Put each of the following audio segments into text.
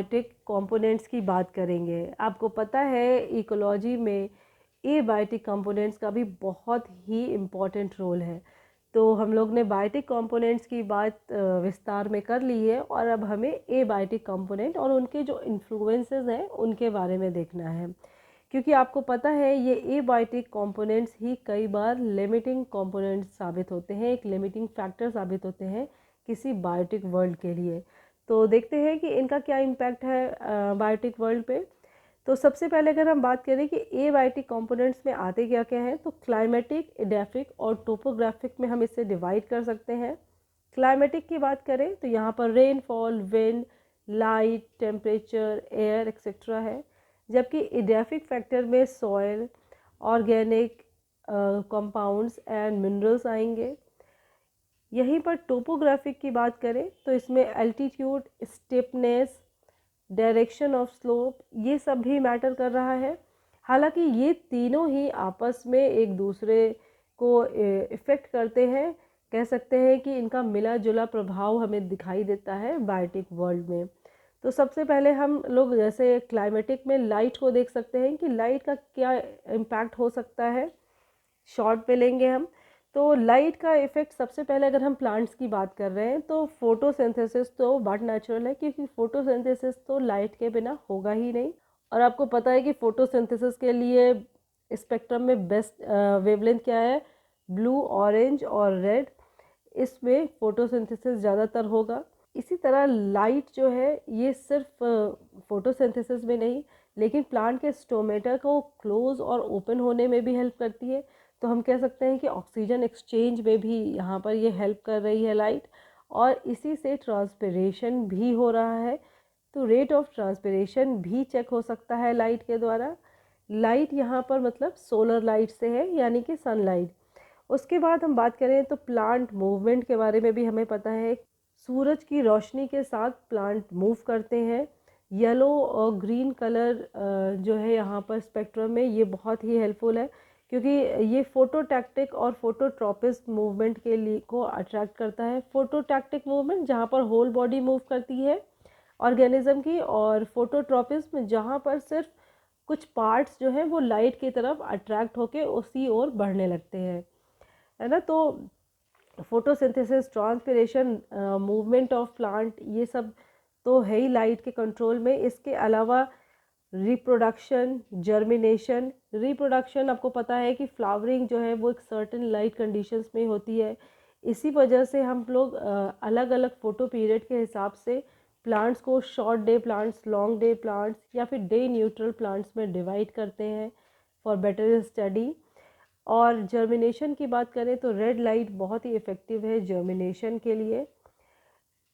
Abiotic components की बात करेंगे। आपको पता है इकोलॉजी में एबायोटिक कंपोनेंट्स का भी बहुत ही इम्पॉर्टेंट रोल है। तो हम लोग ने बायोटिक कंपोनेंट्स की बात विस्तार में कर ली है और अब हमें एबायोटिक कंपोनेंट और उनके जो इन्फ्लुएंसेस हैं उनके बारे में देखना है, क्योंकि आपको पता है ये एबायोटिक कंपोनेंट्स ही कई बार लिमिटिंग कंपोनेंट्स साबित होते हैं, एक लिमिटिंग फैक्टर साबित होते हैं किसी बायोटिक वर्ल्ड के लिए। तो देखते हैं कि इनका क्या इम्पैक्ट है बायोटिक वर्ल्ड पे। तो सबसे पहले अगर हम बात करें कि एबायोटिक कंपोनेंट्स में आते क्या क्या हैं, तो क्लाइमेटिक, एडेफिक और टोपोग्राफिक में हम इसे डिवाइड कर सकते हैं। क्लाइमेटिक की बात करें तो यहाँ पर rainfall, wind, light, temperature, air etcetera है। जबकि एडेफिक फैक्टर में soil, organic compounds and minerals आएंगे। यहीं पर टोपोग्राफिक की बात करें तो इसमें एल्टीट्यूड, स्टेपनेस, डायरेक्शन ऑफ स्लोप, ये सब भी मैटर कर रहा है। हालांकि ये तीनों ही आपस में एक दूसरे को इफ़ेक्ट करते हैं। कह सकते हैं कि इनका मिला जुला प्रभाव हमें दिखाई देता है बायोटिक वर्ल्ड में। तो सबसे पहले हम लोग जैसे क्लाइमेटिक में लाइट को देख सकते हैं कि लाइट का क्या इम्पैक्ट हो सकता है। शॉर्ट पे लेंगे हम तो लाइट का इफ़ेक्ट सबसे पहले अगर हम प्लांट्स की बात कर रहे हैं तो फोटोसिंथेसिस तो बट नेचुरल है, क्योंकि फोटोसिंथेसिस तो लाइट के बिना होगा ही नहीं। और आपको पता है कि फोटोसिंथेसिस के लिए स्पेक्ट्रम में बेस्ट वेवलेंथ क्या है, ब्लू, ऑरेंज और रेड। इसमें फोटोसिंथेसिस ज़्यादातर होगा। इसी तरह लाइट जो है ये सिर्फ फोटोसिंथेसिस में नहीं, लेकिन प्लांट के स्टोमेटा को क्लोज और ओपन होने में भी हेल्प करती है। तो हम कह सकते हैं कि ऑक्सीजन एक्सचेंज में भी यहाँ पर ये हेल्प कर रही है लाइट, और इसी से ट्रांसपिरेशन भी हो रहा है। तो रेट ऑफ ट्रांसपिरेशन भी चेक हो सकता है लाइट के द्वारा। लाइट यहाँ पर मतलब सोलर लाइट से है, यानी कि सनलाइट। उसके बाद हम बात करें तो प्लांट मूवमेंट के बारे में भी हमें पता है। सूरज की रोशनी के साथ प्लांट मूव करते हैं। येलो और ग्रीन कलर जो है यहाँ पर स्पेक्ट्रम में ये बहुत ही हेल्पफुल है, क्योंकि ये फोटोटैक्टिक और फोटोट्रॉपिस्ट मूवमेंट के लिए को अट्रैक्ट करता है। फोटोटैक्टिक मूवमेंट जहाँ पर होल बॉडी मूव करती है ऑर्गेनिज्म की, और फोटोट्रॉपिज्म जहाँ पर सिर्फ कुछ पार्ट्स जो हैं वो लाइट की तरफ अट्रैक्ट होके उसी ओर बढ़ने लगते हैं, है ना। तो photosynthesis, transpiration, movement of plant, ये सब तो है ही लाइट के कंट्रोल में। इसके अलावा रिप्रोडक्शन, जर्मिनेशन। रिप्रोडक्शन आपको पता है कि फ्लावरिंग जो है वो एक सर्टेन लाइट कंडीशंस में होती है। इसी वजह से हम लोग अलग अलग फोटो पीरियड के हिसाब से प्लांट्स को short day plants, long day plants या फिर डे न्यूट्रल प्लांट्स में डिवाइड करते हैं फॉर बेटर स्टडी। और जर्मिनेशन की बात करें तो रेड लाइट बहुत ही इफ़ेक्टिव है जर्मिनेशन के लिए।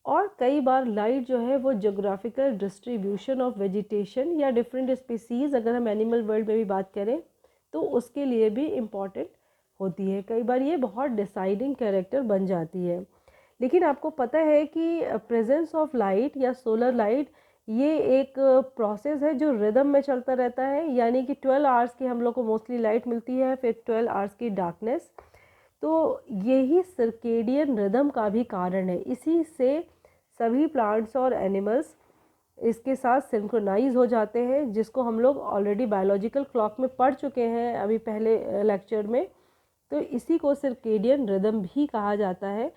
और कई बार लाइट जो है वो जोग्राफिकल डिस्ट्रीब्यूशन ऑफ वेजिटेशन या डिफरेंट स्पीसीज़, अगर हम एनिमल वर्ल्ड में भी बात करें तो उसके लिए भी इम्पॉर्टेंट होती है। कई बार ये बहुत डिसाइडिंग कैरेक्टर बन जाती है। लेकिन आपको पता है कि प्रेजेंस ऑफ लाइट या सोलर लाइट ये एक प्रोसेस है जो रिदम में चलता रहता है, यानी कि 12 आवर्स की हम लोग को मोस्टली लाइट मिलती है, फिर 12 आवर्स की डार्कनेस। तो यही सर्केडियन रिदम का भी कारण है। इसी से सभी प्लांट्स और एनिमल्स इसके साथ सिंक्रोनाइज हो जाते हैं, जिसको हम लोग ऑलरेडी बायोलॉजिकल क्लॉक में पढ़ चुके हैं अभी पहले लेक्चर में। तो इसी को सर्केडियन रिदम भी कहा जाता है।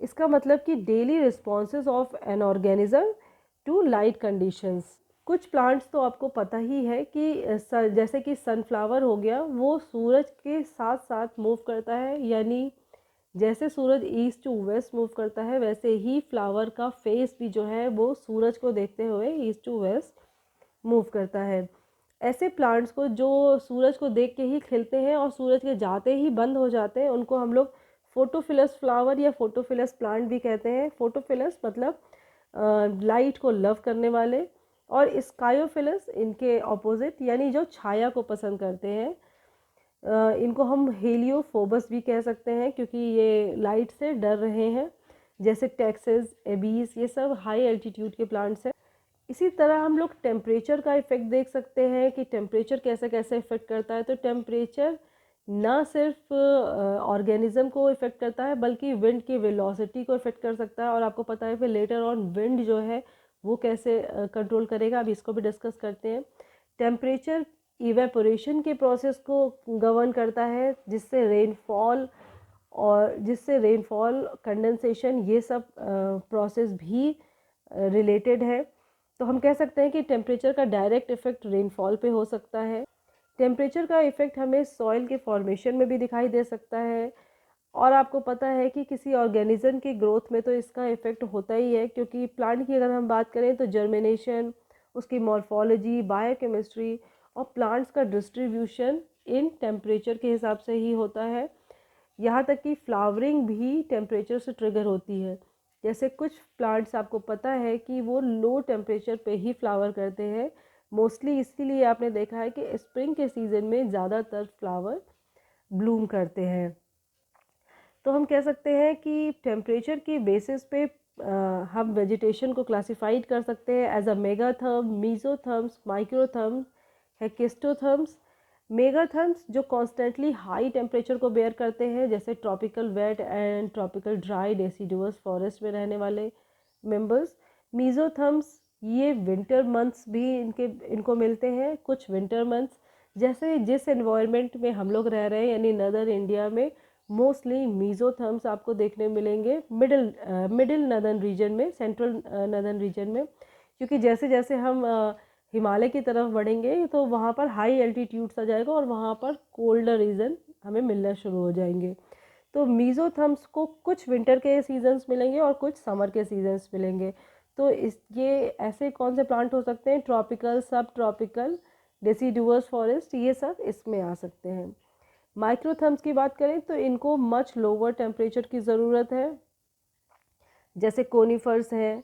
इसका मतलब कि daily responses of an organism to light conditions. कुछ प्लांट्स तो आपको पता ही है कि जैसे कि सनफ्लावर हो गया, वो सूरज के साथ साथ मूव करता है, यानी जैसे सूरज ईस्ट टू वेस्ट मूव करता है वैसे ही फ्लावर का फेस भी जो है वो सूरज को देखते हुए ईस्ट टू वेस्ट मूव करता है। ऐसे प्लांट्स को जो सूरज को देख के ही खिलते हैं और सूरज के जाते ही बंद हो जाते हैं, उनको हम लोग फोटोफिलस फ्लावर या फोटोफिलस प्लांट भी कहते हैं। फोटोफिलस मतलब लाइट को लव करने वाले, और स्कायोफिलस इनके ऑपोजिट, यानी जो छाया को पसंद करते हैं। इनको हम हेलियोफोबस भी कह सकते हैं, क्योंकि ये लाइट से डर रहे हैं। जैसे टैक्सेस, एबीस, ये सब हाई एल्टीट्यूड के प्लांट्स हैं। इसी तरह हम लोग टेम्परेचर का इफ़ेक्ट देख सकते हैं कि टेम्परेचर कैसे कैसे इफ़ेक्ट करता है। तो टेम्परेचर ना सिर्फ ऑर्गेनिज्म को इफ़ेक्ट करता है, बल्कि विंड की वेलोसिटी को इफ़ेक्ट कर सकता है। और आपको पता है फिर लेटर ऑन विंड जो है वो कैसे कंट्रोल करेगा, अभी इसको भी डिस्कस करते हैं। टेम्परेचर इवेपोरेशन के प्रोसेस को गवर्न करता है, जिससे रेनफॉल कंडेंसेशन ये सब प्रोसेस भी रिलेटेड है। तो हम कह सकते हैं कि टेम्परेचर का डायरेक्ट इफ़ेक्ट रेनफॉल पे हो सकता है। टेम्परेचर का इफ़ेक्ट हमें सॉइल के फॉर्मेशन में भी दिखाई दे सकता है, और आपको पता है कि किसी ऑर्गेनिज्म की ग्रोथ में तो इसका इफ़ेक्ट होता ही है, क्योंकि प्लांट की अगर हम बात करें तो जर्मिनेशन, उसकी मॉर्फोलॉजी, बायोकेमिस्ट्री और प्लांट्स का डिस्ट्रीब्यूशन इन टेम्परेचर के हिसाब से ही होता है। यहाँ तक कि फ्लावरिंग भी टेम्परेचर से ट्रिगर होती है। जैसे कुछ प्लांट्स आपको पता है कि वो लो टेम्परेचर पे ही फ्लावर करते हैं, मोस्टली इसीलिए आपने देखा है कि स्प्रिंग के सीज़न में ज़्यादातर फ्लावर ब्लूम करते हैं। तो हम कह सकते हैं कि टेम्परेचर की बेसिस पे हम वेजिटेशन को क्लासिफाइड कर सकते हैं एज अ मेगाथर्म, मीजोथर्म्स, माइक्रोथर्म्स, हेकिस्टोथर्म्स। मेगाथर्म्स जो कॉन्स्टेंटली हाई टेम्परेचर को बेयर करते हैं, जैसे tropical wet and tropical dry deciduous forest में रहने वाले मेंबर्स। मीजोथर्म्स ये विंटर मंथ्स भी इनको मिलते हैं, कुछ विंटर मंथ्स, जैसे जिस एनवायरनमेंट में हम लोग रह रहे हैं यानी नदर इंडिया में मोस्टली मीजोथर्म्स आपको देखने मिलेंगे मिडिल नदर्न रीजन में, सेंट्रल नदर्न रीजन में, क्योंकि जैसे जैसे हम हिमालय की तरफ बढ़ेंगे तो वहाँ पर हाई एल्टीट्यूड्स आ जाएगा और वहाँ पर कोल्डर रीजन हमें मिलना शुरू हो जाएंगे। तो मीजोथर्म्स को कुछ विंटर के सीजन्स मिलेंगे और कुछ समर के सीजन्स मिलेंगे। तो ये ऐसे कौन से प्लांट हो सकते हैं, ट्रॉपिकल, सब ट्रॉपिकल, डेसिडुअस फॉरेस्ट, ये सब इसमें आ सकते हैं। माइक्रोथर्म्स की बात करें तो इनको मच लोअर टेम्परेचर की ज़रूरत है, जैसे कोनिफर्स हैं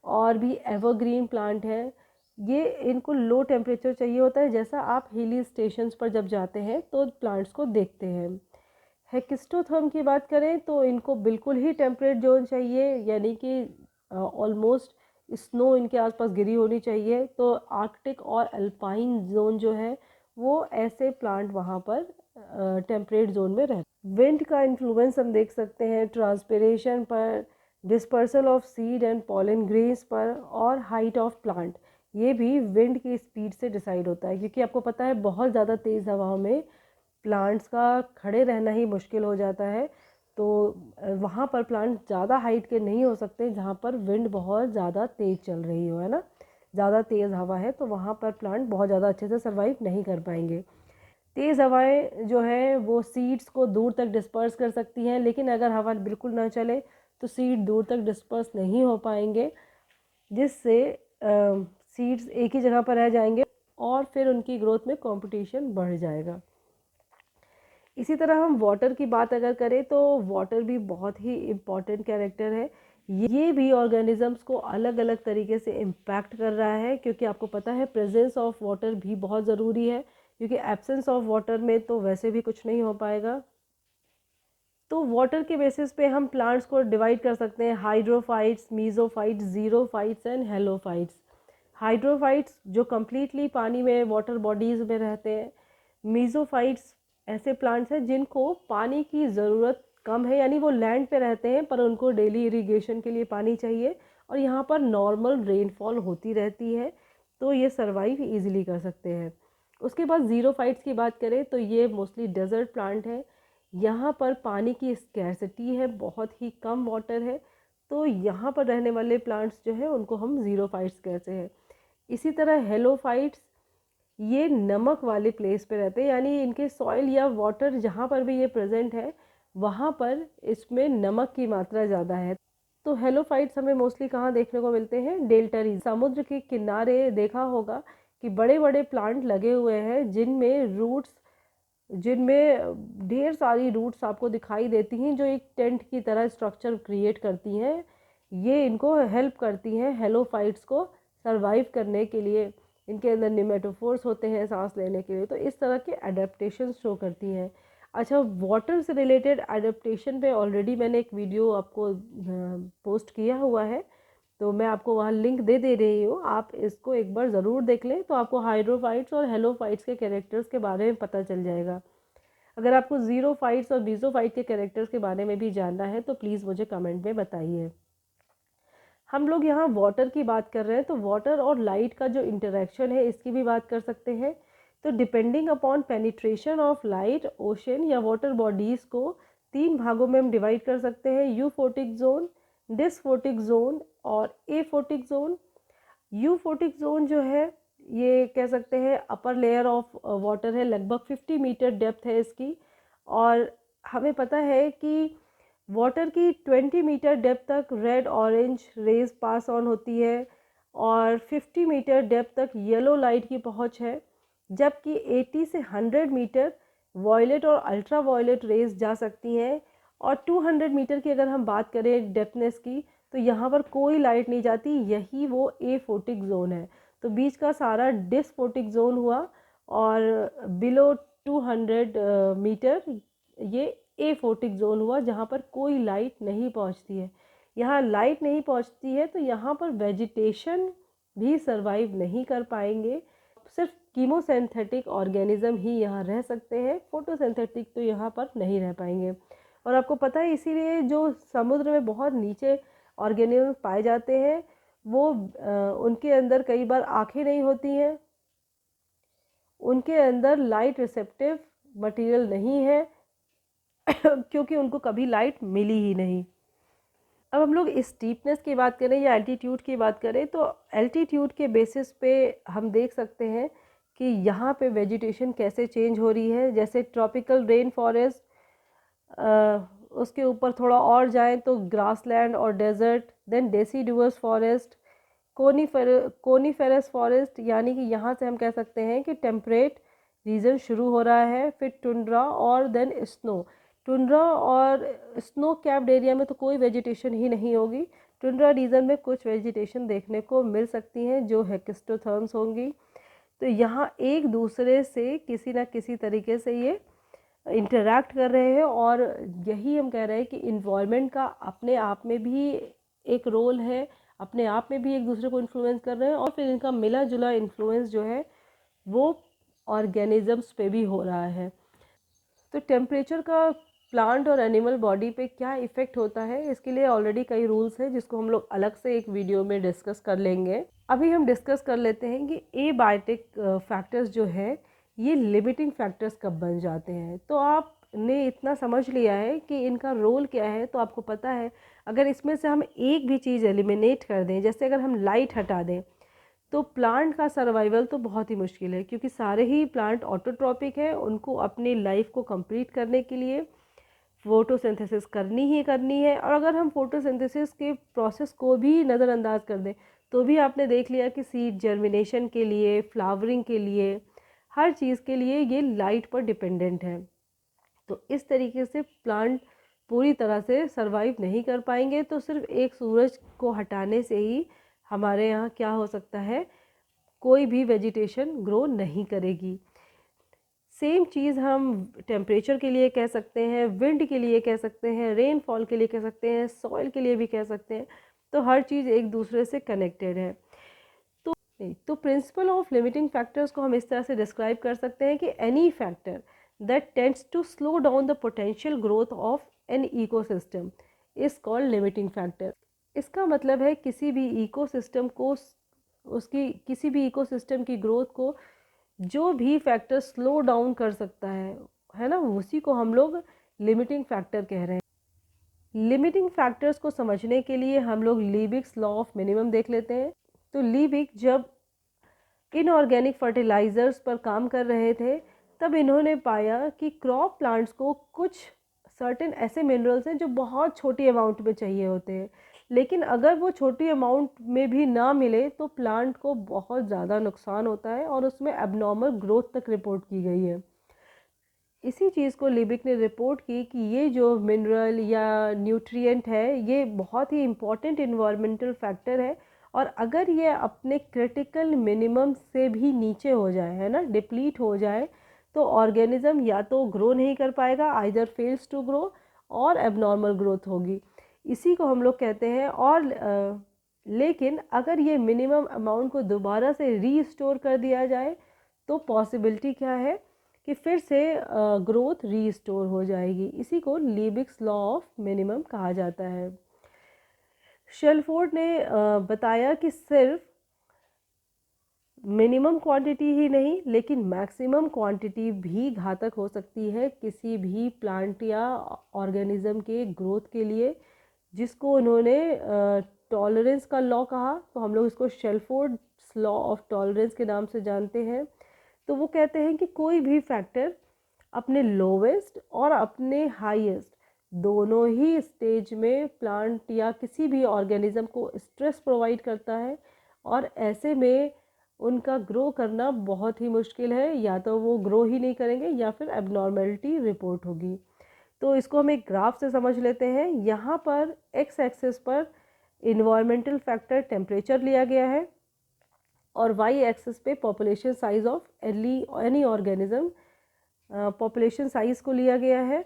और भी एवरग्रीन प्लांट हैं, ये इनको लो टेम्परेचर चाहिए होता है, जैसा आप हिली स्टेशंस पर जब जाते हैं तो प्लांट्स को देखते हैं। हेकिस्टोथर्म की बात करें तो इनको बिल्कुल ही टेम्परेट जोन चाहिए, यानी कि ऑलमोस्ट स्नो इनके आसपास गिरी होनी चाहिए। तो आर्कटिक और अल्पाइन जोन जो है वो ऐसे प्लांट वहाँ पर टेम्परेट जोन में रहते। विंड का इन्फ्लुएंस हम देख सकते हैं ट्रांसपिरेशन पर, dispersal of seed and pollen grains पर, और हाइट ऑफ प्लांट, ये भी विंड की स्पीड से डिसाइड होता है, क्योंकि आपको पता है बहुत ज़्यादा तेज़ हवाओं में प्लांट्स का खड़े रहना ही मुश्किल हो जाता है। तो वहाँ पर प्लांट ज़्यादा हाइट के नहीं हो सकते जहाँ पर विंड बहुत ज़्यादा तेज़ चल रही हो, है ना, ज़्यादा तेज़ हवा है, तो वहाँ पर प्लांट बहुत ज़्यादा अच्छे से सर्वाइव नहीं कर पाएंगे। तेज़ हवाएं जो है वो सीड्स को दूर तक डिस्पर्स कर सकती हैं, लेकिन अगर हवा बिल्कुल ना चले तो सीड दूर तक डिस्पर्स नहीं हो पाएंगे, जिससे सीड्स एक ही जगह पर रह जाएंगे और फिर उनकी ग्रोथ में कंपटीशन बढ़ जाएगा। इसी तरह हम वाटर की बात अगर करें तो वाटर भी बहुत ही इम्पॉर्टेंट कैरेक्टर है। ये भी ऑर्गेनिजम्स को अलग अलग तरीके से इम्पैक्ट कर रहा है, क्योंकि आपको पता है प्रेजेंस ऑफ वाटर भी बहुत ज़रूरी है, क्योंकि एब्सेंस ऑफ वाटर में तो वैसे भी कुछ नहीं हो पाएगा। तो वाटर के बेसिस पे हम प्लांट्स को डिवाइड कर सकते हैं, hydrophytes, mesophytes, xerophytes and halophytes. Hydrophytes जो कम्प्लीटली पानी में वाटर बॉडीज़ में रहते हैं। मीजोफाइट्स ऐसे प्लांट्स हैं जिनको पानी की ज़रूरत कम है, यानी वो लैंड पे रहते हैं पर उनको डेली इरिगेशन के लिए पानी चाहिए और यहाँ पर नॉर्मल रेनफॉल होती रहती है, तो ये सर्वाइव ईजिली कर सकते हैं। उसके बाद ज़ीरोफाइट्स की बात करें तो ये मोस्टली डेजर्ट प्लांट है, यहाँ पर पानी की स्कैरसिटी है, बहुत ही कम वाटर है, तो यहाँ पर रहने वाले प्लांट्स जो है उनको हम ज़ीरोफाइट्स कहते हैं। इसी तरह हेलोफाइट्स ये नमक वाले प्लेस पे रहते हैं, यानी इनके सॉइल या वाटर जहाँ पर भी ये प्रेजेंट है वहाँ पर इसमें नमक की मात्रा ज़्यादा है। तो हेलोफाइट्स हमें मोस्टली कहाँ देखने को मिलते हैं, डेल्टा रीजन, समुद्र के किनारे देखा होगा कि बड़े बड़े प्लांट लगे हुए हैं जिनमें ढेर सारी रूट्स आपको दिखाई देती हैं जो एक टेंट की तरह स्ट्रक्चर क्रिएट करती हैं। ये इनको हेल्प करती हैं हेलोफाइट्स को सरवाइव करने के लिए, इनके अंदर निमेटोफोर्स होते हैं सांस लेने के लिए, तो इस तरह के एडेप्टेशन शो करती हैं। अच्छा, वाटर से रिलेटेड एडेप्टेशन पे ऑलरेडी मैंने एक वीडियो आपको पोस्ट किया हुआ है, तो मैं आपको वहाँ लिंक दे रही हूँ, आप इसको एक बार ज़रूर देख लें, तो आपको हाइड्रोफाइट्स और हेलोफाइट्स के कैरेक्टर्स के बारे में पता चल जाएगा। अगर आपको ज़ीरोफाइट्स और मीजोफाइट के कैरेक्टर्स के बारे में भी जानना है तो प्लीज़ मुझे कमेंट में बताइए। हम लोग यहाँ वाटर की बात कर रहे हैं, तो वाटर और लाइट का जो इंटरेक्शन है इसकी भी बात कर सकते हैं। तो depending upon penetration of light, ocean या वाटर बॉडीज़ को 3 भागों में हम डिवाइड कर सकते हैं, यूफोटिक जोन, डिसफोटिक जोन और एफोटिक जोन। यूफोटिक जोन जो है ये कह सकते हैं अपर लेयर ऑफ वाटर है, लगभग 50 मीटर डेप्थ है इसकी। और हमें पता है कि वाटर की 20 मीटर डेप्थ तक red orange rays pass on होती है और 50 मीटर डेप्थ तक येलो लाइट की पहुंच है, जबकि 80 से 100 मीटर वॉयलेट और अल्ट्रा वॉयलेट रेज जा सकती हैं। और 200 मीटर की अगर हम बात करें डेप्थनेस की, तो यहाँ पर कोई लाइट नहीं जाती, यही वो एफोटिक जोन है। तो बीच का सारा डिसफोटिक जोन हुआ और बिलो 200 मीटर ये एफोटिक जोन हुआ, जहाँ पर कोई लाइट नहीं पहुँचती है। यहाँ लाइट नहीं पहुँचती है तो यहाँ पर वेजिटेशन भी सरवाइव नहीं कर पाएंगे, सिर्फ कीमोसिंथेटिक ऑर्गेनिज्म ही यहाँ रह सकते हैं, फोटोसिंथेटिक तो यहाँ पर नहीं रह पाएंगे। और आपको पता है इसीलिए जो समुद्र में बहुत नीचे ऑर्गेनिज्म पाए जाते हैं वो उनके अंदर कई बार आँखें नहीं होती हैं, उनके अंदर लाइट रिसेप्टिव मटेरियल नहीं है क्योंकि उनको कभी लाइट मिली ही नहीं। अब हम लोग इस स्टीपनेस की बात करें या एल्टीट्यूड की बात करें, तो एल्टीट्यूड के बेसिस पे हम देख सकते हैं कि यहाँ पे वेजिटेशन कैसे चेंज हो रही है। जैसे ट्रॉपिकल रेन फॉरेस्ट, उसके ऊपर थोड़ा और जाएं तो ग्रासलैंड और desert, then deciduous forest, coniferous forest, यानी कि यहाँ से हम कह सकते हैं कि टेम्परेट रीजन शुरू हो रहा है, फिर टुंड्रा और देन स्नो। टुंड्रा और स्नो कैप्ड एरिया में तो कोई वेजिटेशन ही नहीं होगी, टुंड्रा रीजन में कुछ वेजिटेशन देखने को मिल सकती हैं जो हेक्स्टोथर्म्स होंगी। तो यहाँ एक दूसरे से किसी ना किसी तरीके से ये इंटरैक्ट कर रहे हैं और यही हम कह रहे हैं कि इन्वायरमेंट का अपने आप में भी एक रोल है, अपने आप में भी एक दूसरे को इन्फ्लुएंस कर रहे हैं और फिर इनका मिला जुला इन्फ्लुएंस जो है वो ऑर्गेनिजम्स पे भी हो रहा है। तो टेम्परेचर का प्लांट और एनिमल बॉडी पे क्या इफ़ेक्ट होता है, इसके लिए ऑलरेडी कई रूल्स हैं जिसको हम लोग अलग से एक वीडियो में डिस्कस कर लेंगे। अभी हम डिस्कस कर लेते हैं कि एबायोटिक फैक्टर्स जो है ये लिमिटिंग फैक्टर्स कब बन जाते हैं। तो आपने इतना समझ लिया है कि इनका रोल क्या है, तो आपको पता है अगर इसमें से हम एक भी चीज़ एलिमिनेट कर दें, जैसे अगर हम लाइट हटा दें, तो प्लांट का सर्वाइवल तो बहुत ही मुश्किल है, क्योंकि सारे ही प्लांट ऑटोट्रॉपिक है, उनको अपनी लाइफ को कंप्लीट करने के लिए फोटोसिंथेसिस करनी ही करनी है। और अगर हम फोटोसिंथेसिस के प्रोसेस को भी नज़रअंदाज कर दें तो भी आपने देख लिया कि सीड जर्मिनेशन के लिए, फ्लावरिंग के लिए, हर चीज़ के लिए ये लाइट पर डिपेंडेंट है। तो इस तरीके से प्लांट पूरी तरह से सरवाइव नहीं कर पाएंगे। तो सिर्फ एक सूरज को हटाने से ही हमारे यहाँ क्या हो सकता है, कोई भी वेजिटेशन ग्रो नहीं करेगी। सेम चीज़ हम टेम्परेचर के लिए कह सकते हैं, विंड के लिए कह सकते हैं, रेनफॉल के लिए कह सकते हैं, सॉइल के लिए भी कह सकते हैं। तो हर चीज़ एक दूसरे से कनेक्टेड है। तो प्रिंसिपल ऑफ लिमिटिंग फैक्टर्स को हम इस तरह से डिस्क्राइब कर सकते हैं कि any factor that tends to slow down the potential growth of an ecosystem is called limiting factor. इसका मतलब है किसी भी इकोसिस्टम को, उसकी किसी भी इकोसिस्टम की ग्रोथ को जो भी फैक्टर स्लो डाउन कर सकता है ना, उसी को हम लोग लिमिटिंग फैक्टर कह रहे हैं। लिमिटिंग फैक्टर्स को समझने के लिए हम लोग लीबिग्स लॉ ऑफ मिनिमम देख लेते हैं। तो लीबिग जब इनऑर्गेनिक फर्टिलाइजर्स पर काम कर रहे थे, तब इन्होंने पाया कि क्रॉप प्लांट्स को कुछ सर्टेन ऐसे मिनरल्स हैं जो बहुत छोटी अमाउंट में चाहिए होते हैं, लेकिन अगर वो छोटी अमाउंट में भी ना मिले तो प्लांट को बहुत ज़्यादा नुकसान होता है और उसमें एबनॉर्मल ग्रोथ तक रिपोर्ट की गई है। इसी चीज़ को लिबिक ने रिपोर्ट की कि ये जो मिनरल या न्यूट्रिएंट है ये बहुत ही इम्पॉर्टेंट इन्वायरमेंटल फैक्टर है, और अगर ये अपने क्रिटिकल मिनिमम से भी नीचे हो जाए, है ना, डिप्लीट हो जाए, तो ऑर्गेनिज्म या तो ग्रो नहीं कर पाएगा, आइदर फेल्स टू ग्रो, और एबनॉर्मल ग्रोथ होगी। इसी को हम लोग कहते हैं। और लेकिन अगर ये मिनिमम अमाउंट को दोबारा से रीस्टोर कर दिया जाए तो पॉसिबिलिटी क्या है कि फिर से ग्रोथ रीस्टोर हो जाएगी। इसी को लीबिग्स लॉ ऑफ मिनिमम कहा जाता है। शेलफोर्ड ने बताया कि सिर्फ मिनिमम क्वांटिटी ही नहीं लेकिन मैक्सिमम क्वांटिटी भी घातक हो सकती है किसी भी प्लांट या ऑर्गेनिज्म के ग्रोथ के लिए, जिसको उन्होंने टॉलरेंस का लॉ कहा। तो हम लोग इसको शेलफोर्ड्स लॉ ऑफ टॉलरेंस के नाम से जानते हैं। तो वो कहते हैं कि कोई भी फैक्टर अपने लोवेस्ट और अपने हाईएस्ट दोनों ही स्टेज में प्लांट या किसी भी ऑर्गेनिज्म को स्ट्रेस प्रोवाइड करता है, और ऐसे में उनका ग्रो करना बहुत ही मुश्किल है, या तो वो ग्रो ही नहीं करेंगे या फिर एबनॉर्मेलिटी रिपोर्ट होगी। तो इसको हम एक ग्राफ से समझ लेते हैं। यहाँ पर एक्स एक्सिस पर इन्वायरमेंटल फैक्टर टेम्परेचर लिया गया है और वाई एक्सिस पे population size of any organism population size को लिया गया है।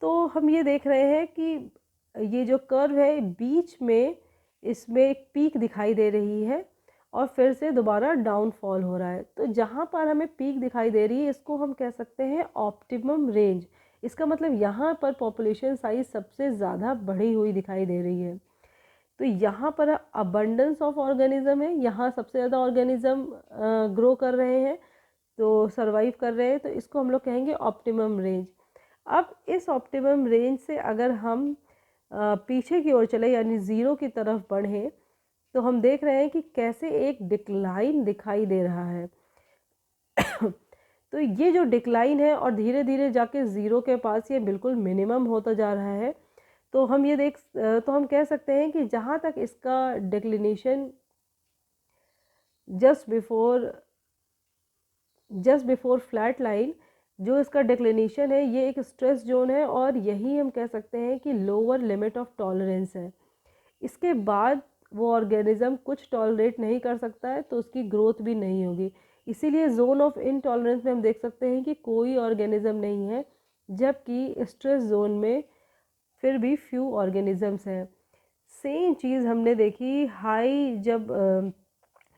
तो हम ये देख रहे हैं कि ये जो कर्व है बीच में इसमें एक पीक दिखाई दे रही है और फिर से दोबारा डाउनफॉल हो रहा है। तो जहाँ पर हमें पीक दिखाई दे रही है इसको हम कह सकते हैं ऑप्टिमम रेंज। इसका मतलब यहाँ पर पॉपुलेशन साइज सबसे ज़्यादा बढ़ी हुई दिखाई दे रही है। तो यहाँ पर अबंडेंस ऑफ ऑर्गेनिज्म है, यहाँ सबसे ज़्यादा ऑर्गेनिज्म ग्रो कर रहे हैं, तो सर्वाइव कर रहे हैं, तो इसको हम लोग कहेंगे ऑप्टिमम रेंज। अब इस ऑप्टिमम रेंज से अगर हम पीछे की ओर चले यानी ज़ीरो की तरफ बढ़ें तो हम देख रहे हैं कि कैसे एक डिक्लाइन दिखाई दे रहा है। तो ये जो डिक्लाइन है और धीरे धीरे जाके ज़ीरो के पास ये बिल्कुल मिनिमम होता जा रहा है। तो हम कह सकते हैं कि जहाँ तक इसका declination just before flat line, जो इसका डिक्लिनेशन है ये एक स्ट्रेस जोन है और यही हम कह सकते हैं कि लोअर लिमिट ऑफ टॉलरेंस है। इसके बाद वो ऑर्गेनिज्म कुछ टॉलरेट नहीं कर सकता है तो उसकी ग्रोथ भी नहीं होगी। इसीलिए जोन ऑफ इनटॉलरेंस में हम देख सकते हैं कि कोई ऑर्गेनिज्म नहीं है, जबकि स्ट्रेस जोन में फिर भी फ्यू ऑर्गेनिजम्स हैं। सेम चीज़ हमने देखी हाई, जब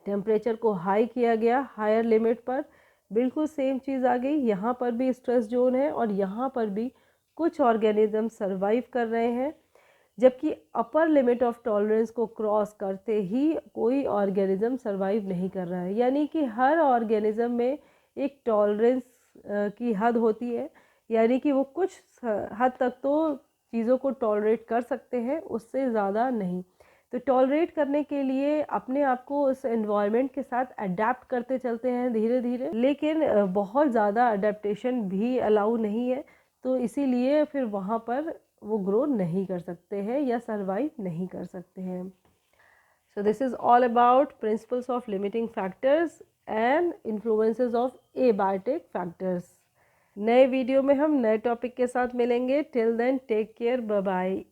टेम्परेचर को हाई किया गया हायर लिमिट पर, बिल्कुल सेम चीज़ आ गई। यहाँ पर भी स्ट्रेस जोन है और यहाँ पर भी कुछ ऑर्गेनिज्म सर्वाइव कर रहे हैं, जबकि अपर लिमिट ऑफ टॉलरेंस को क्रॉस करते ही कोई ऑर्गेनिज्म सर्वाइव नहीं कर रहा है। यानी कि हर ऑर्गेनिज्म में एक टॉलरेंस की हद होती है, यानी कि वो कुछ हद तक तो चीज़ों को टॉलरेट कर सकते हैं, उससे ज़्यादा नहीं। तो टॉलरेट करने के लिए अपने आप को उस एनवायरनमेंट के साथ अडेप्ट करते चलते हैं धीरे धीरे, लेकिन बहुत ज़्यादा अडेप्टेशन भी अलाउ नहीं है, तो इसीलिए फिर वहाँ पर वो ग्रो नहीं कर सकते हैं या सर्वाइव नहीं कर सकते हैं। So this is all about principles of limiting factors and influences of abiotic factors. नए वीडियो में हम नए टॉपिक के साथ मिलेंगे। Till then take care, bye bye.